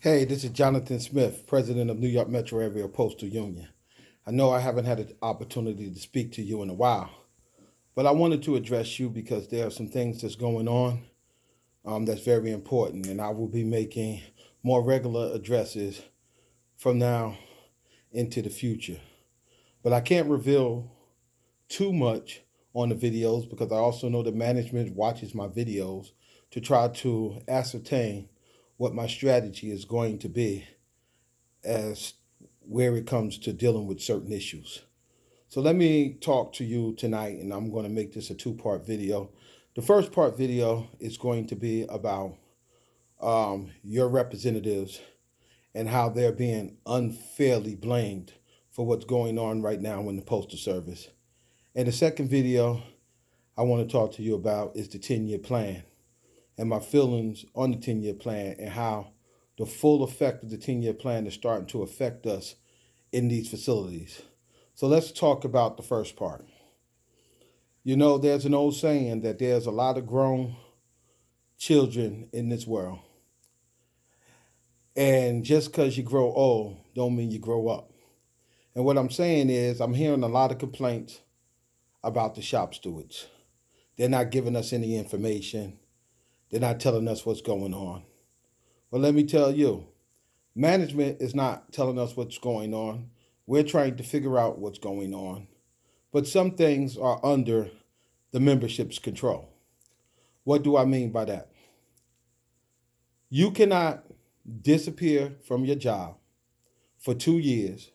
Hey, this is Jonathan Smith, president of New York Metro Area Postal Union. I know I haven't had an opportunity to speak to you in a while, but I wanted to address you because there are some things that's going on that's very important, and I will be making more regular addresses from now into the future. But I can't reveal too much on the videos because I also know that management watches my videos to try to ascertain what my strategy is going to be as where it comes to dealing with certain issues. So let me talk to you tonight, and I'm going to make this a two-part video. The first part video is going to be about your representatives and how they're being unfairly blamed for what's going on right now in the Postal Service. And the second video I want to talk to you about is the 10-year plan and my feelings on the 10-year plan and how the full effect of the 10-year plan is starting to affect us in these facilities. So let's talk about the first part. You know, there's an old saying that there's a lot of grown children in this world. And just because you grow old don't mean you grow up. And what I'm saying is I'm hearing a lot of complaints about the shop stewards. They're not giving us any information. They're not telling us what's going on. Well, let me tell you, management is not telling us what's going on. We're trying to figure out what's going on. But some things are under the membership's control. What do I mean by that? You cannot disappear from your job for 2 years,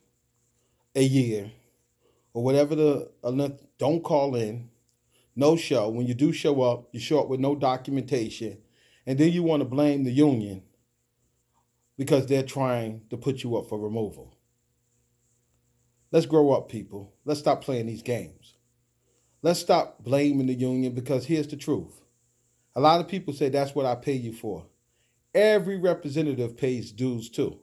a year, or whatever the length. Don't call in, no show. When you do show up, you show up with no documentation, and then you want to blame the union because they're trying to put you up for removal. Let's grow up, people. Let's stop playing these games. Let's stop blaming the union because here's the truth. A lot of people say that's what I pay you for. Every representative pays dues too.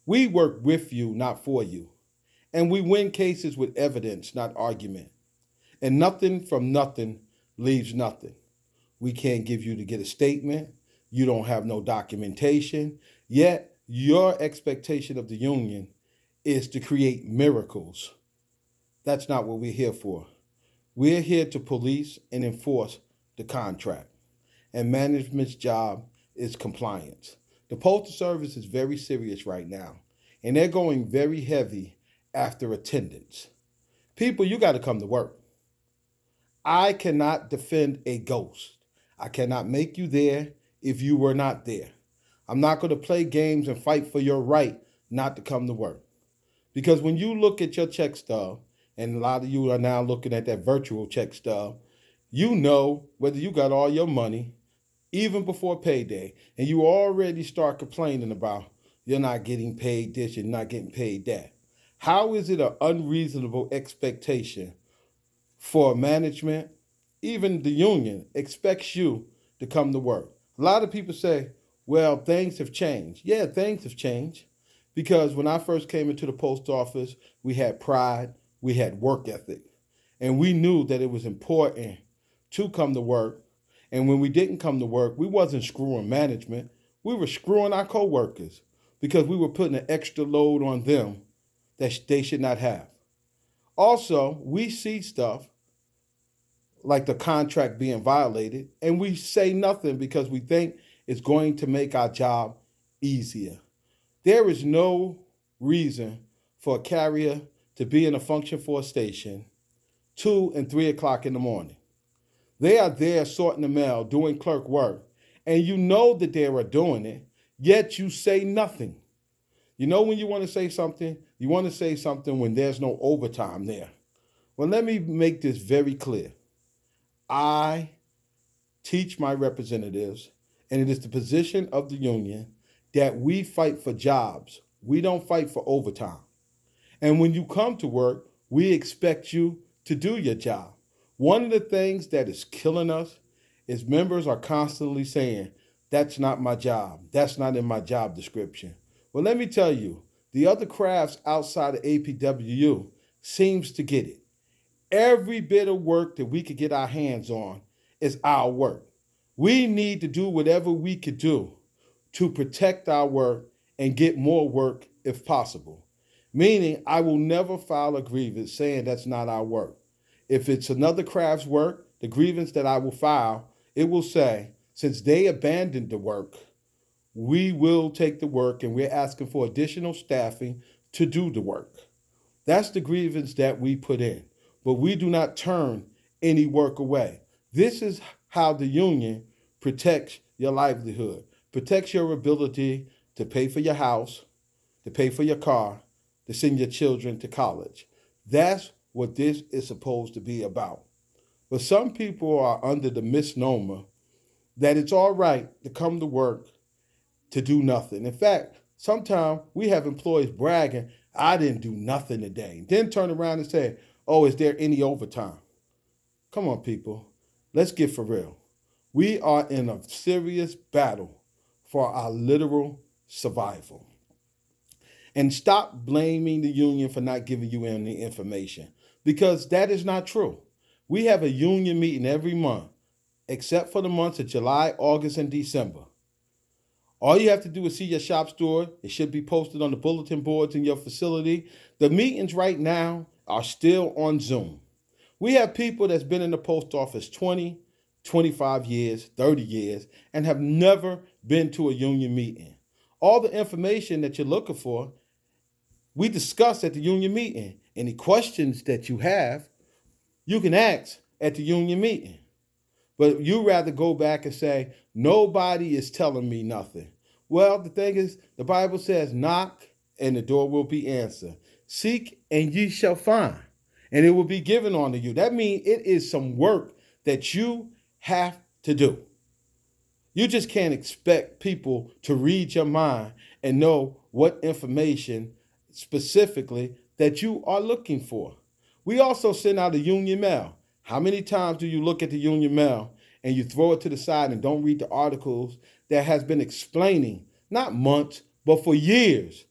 We work with you, not for you. And we win cases with evidence, not argument. And nothing from nothing leaves nothing. We can't give you to get a statement. You don't have no documentation. Yet your expectation of the union is to create miracles. That's not what we're here for. We're here to police and enforce the contract. And management's job is compliance. The Postal Service is very serious right now, and they're going very heavy after attendance. People, you got to come to work. I cannot defend a ghost. I cannot make you there if you were not there. I'm not going to play games and fight for your right not to come to work. Because when you look at your check stub, and a lot of you are now looking at that virtual check stub, you know whether you got all your money, even before payday, and you already start complaining about you're not getting paid this, you're not getting paid that. How is it an unreasonable expectation for management, even the union, expects you to come to work? A lot of people say, well, things have changed. Yeah, things have changed. Because when I first came into the post office, we had pride, we had work ethic, and we knew that it was important to come to work. And when we didn't come to work, we wasn't screwing management. We were screwing our coworkers because we were putting an extra load on them that they should not have. Also, we see stuff like the contract being violated, and we say nothing because we think it's going to make our job easier. There is no reason for a carrier to be in a function for a station 2 and 3 o'clock in the morning. They are there sorting the mail, doing clerk work, and you know that they are doing it, yet you say nothing. You know when you want to say something? You want to say something when there's no overtime there. Well, let me make this very clear. I teach my representatives, and it is the position of the union that we fight for jobs. We don't fight for overtime. And when you come to work, we expect you to do your job. One of the things that is killing us is members are constantly saying, that's not my job. That's not in my job description. Well, let me tell you, the other crafts outside of APWU seems to get it. Every bit of work that we could get our hands on is our work. We need to do whatever we could do to protect our work and get more work if possible. Meaning, I will never file a grievance saying that's not our work. If it's another craft's work, the grievance that I will file, it will say, since they abandoned the work, we will take the work and we're asking for additional staffing to do the work. That's the grievance that we put in. But we do not turn any work away. This is how the union protects your livelihood, protects your ability to pay for your house, to pay for your car, to send your children to college. That's what this is supposed to be about. But some people are under the misnomer that it's all right to come to work to do nothing. In fact, sometimes we have employees bragging, I didn't do nothing today. Then turn around and say, oh, is there any overtime? Come on, people. Let's get for real. We are in a serious battle for our literal survival. And stop blaming the union for not giving you any information, because that is not true. We have a union meeting every month, except for the months of July, August, and December. All you have to do is see your shop steward. It should be posted on the bulletin boards in your facility. The meetings right now are still on Zoom. We have people that's been in the post office 20, 25 years, 30 years, and have never been to a union meeting. All the information that you're looking for, we discuss at the union meeting. Any questions that you have, you can ask at the union meeting. But you rather go back and say, nobody is telling me nothing. Well, the thing is, the Bible says, knock and the door will be answered. Seek and ye shall find, and it will be given unto you. That means it is some work that you have to do. You just can't expect people to read your mind and know what information specifically that you are looking for. We also send out a union mail. How many times do you look at the union mail and you throw it to the side and don't read the articles that has been explaining, not months, but for years,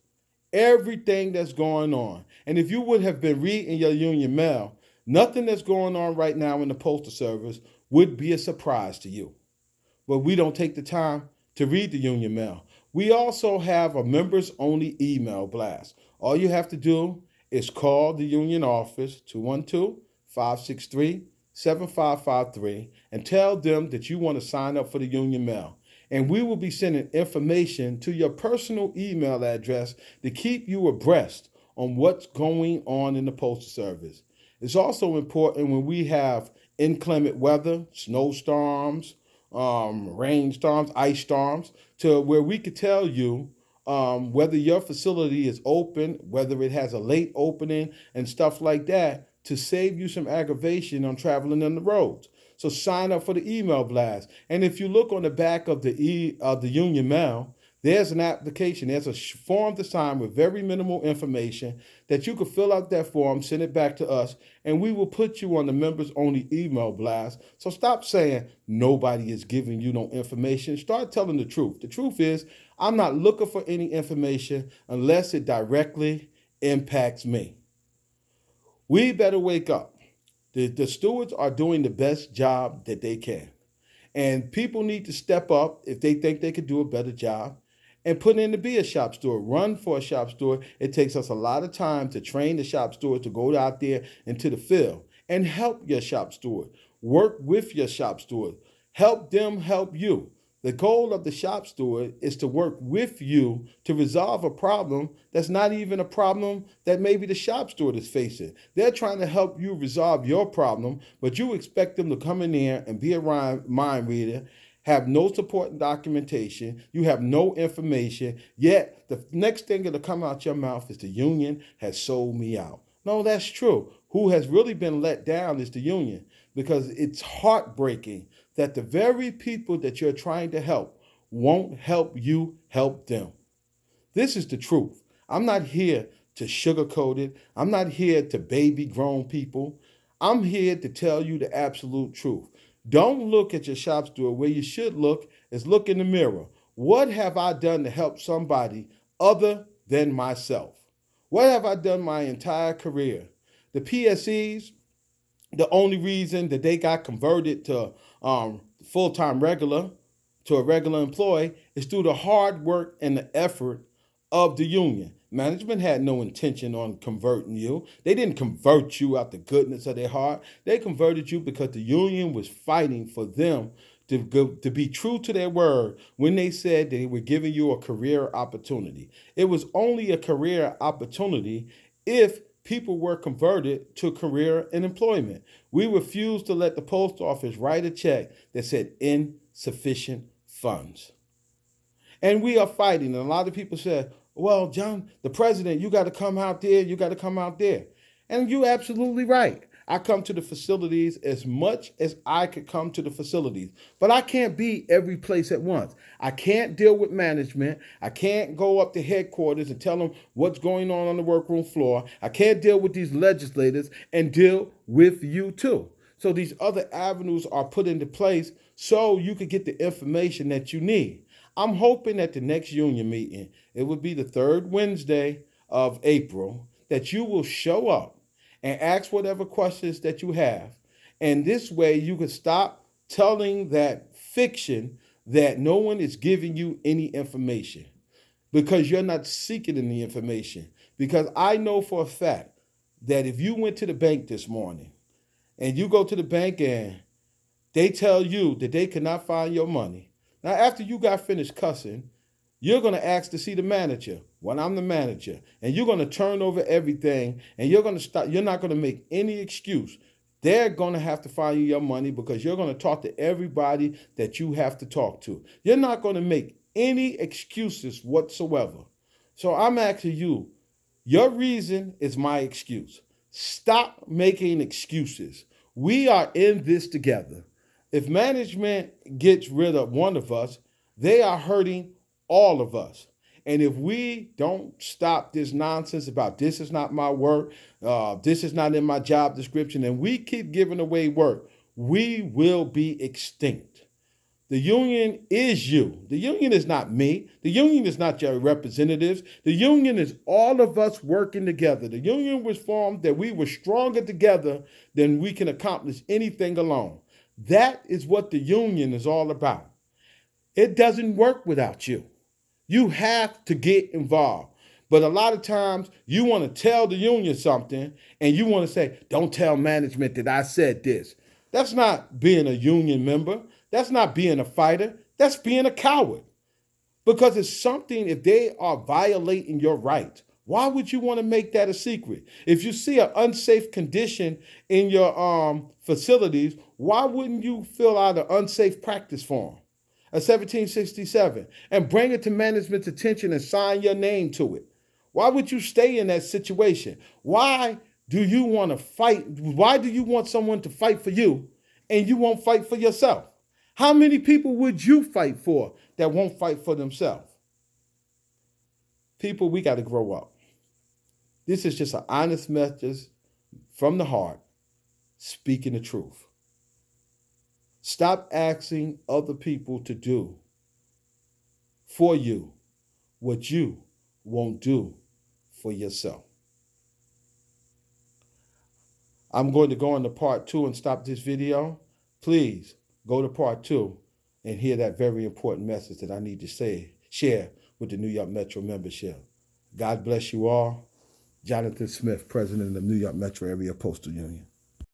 everything that's going on? And if you would have been reading your union mail, nothing that's going on right now in the Postal Service would be a surprise to you. But we don't take the time to read the union mail. We also have a members only email blast. All you have to do is call the union office, 212-563-7553, and tell them that you want to sign up for the union mail. And we will be sending information to your personal email address to keep you abreast on what's going on in the Postal Service. It's also important when we have inclement weather, snowstorms, rainstorms, ice storms, to where we could tell you whether your facility is open, whether it has a late opening and stuff like that, to save you some aggravation on traveling on the roads. So sign up for the email blast. And if you look on the back of the union mail, there's an application. There's a form to sign with very minimal information that you can fill out that form, send it back to us, and we will put you on the members only email blast. So stop saying nobody is giving you no information. Start telling the truth. The truth is, I'm not looking for any information unless it directly impacts me. We better wake up. The stewards are doing the best job that they can. And people need to step up if they think they could do a better job and put in to be a shop steward. Run for a shop steward. It takes us a lot of time to train the shop steward to go out there into the field and help your shop steward. Work with your shop steward. Help them help you. The goal of the shop steward is to work with you to resolve a problem that's not even a problem that maybe the shop steward is facing. They're trying to help you resolve your problem, but you expect them to come in there and be a mind reader, have no support and documentation, you have no information, yet the next thing that'll come out your mouth is the union has sold me out. No, that's true. Who has really been let down is the union, because it's heartbreaking that the very people that you're trying to help won't help you help them. This is the truth. I'm not here to sugarcoat it. I'm not here to baby grown people. I'm here to tell you the absolute truth. Don't look at your shop steward. Where you should look is look in the mirror. What have I done to help somebody other than myself? What have I done my entire career? The PSEs, the only reason that they got converted to full-time regular to a regular employee is through the hard work and the effort of the union. Management had no intention on converting you. They didn't convert you out the goodness of their heart. They converted you because the union was fighting for them to be true to their word when they said they were giving you a career opportunity. It was only a career opportunity if people were converted to career and employment. We refused to let the post office write a check that said insufficient funds. And we are fighting. And a lot of people said, well, John, the president, you got to come out there, you got to come out there. And you're absolutely right. I come to the facilities as much as I could come to the facilities, but I can't be every place at once. I can't deal with management. I can't go up to headquarters and tell them what's going on the workroom floor. I can't deal with these legislators and deal with you too. So these other avenues are put into place so you could get the information that you need. I'm hoping at the next union meeting, it would be the third Wednesday of April, that you will show up and ask whatever questions that you have. And this way you can stop telling that fiction that no one is giving you any information because you're not seeking any information. Because I know for a fact that if you went to the bank this morning and you go to the bank and they tell you that they cannot find your money, now after you got finished cussing, you're going to ask to see the manager when I'm the manager, and you're going to turn over everything, and you're not going to make any excuse. They're going to have to find you your money because you're going to talk to everybody that you have to talk to. You're not going to make any excuses whatsoever. So I'm asking you, your reason is my excuse. Stop making excuses. We are in this together. If management gets rid of one of us, they are hurting all of us. And if we don't stop this nonsense about this is not my work, this is not in my job description, and we keep giving away work, we will be extinct. The union is you. The union is not me. The union is not your representatives. The union is all of us working together. The union was formed that we were stronger together than we can accomplish anything alone. That is what the union is all about. It doesn't work without you. You have to get involved. But a lot of times you want to tell the union something and you want to say, don't tell management that I said this. That's not being a union member. That's not being a fighter. That's being a coward. Because it's something, if they are violating your rights, why would you want to make that a secret? If you see an unsafe condition in your facilities, why wouldn't you fill out an unsafe practice form? A 1767, and bring it to management's attention and sign your name to it. Why would you stay in that situation? Why do you want to fight? Why do you want someone to fight for you and you won't fight for yourself? How many people would you fight for that won't fight for themselves? People, we got to grow up. This is just an honest message from the heart, speaking the truth. Stop asking other people to do for you what you won't do for yourself. I'm going to go into part 2 and stop this video. Please go to part 2 and hear that very important message that I need to share with the New York Metro membership. God bless you all. Jonathan Smith, President of the New York Metro Area Postal Union.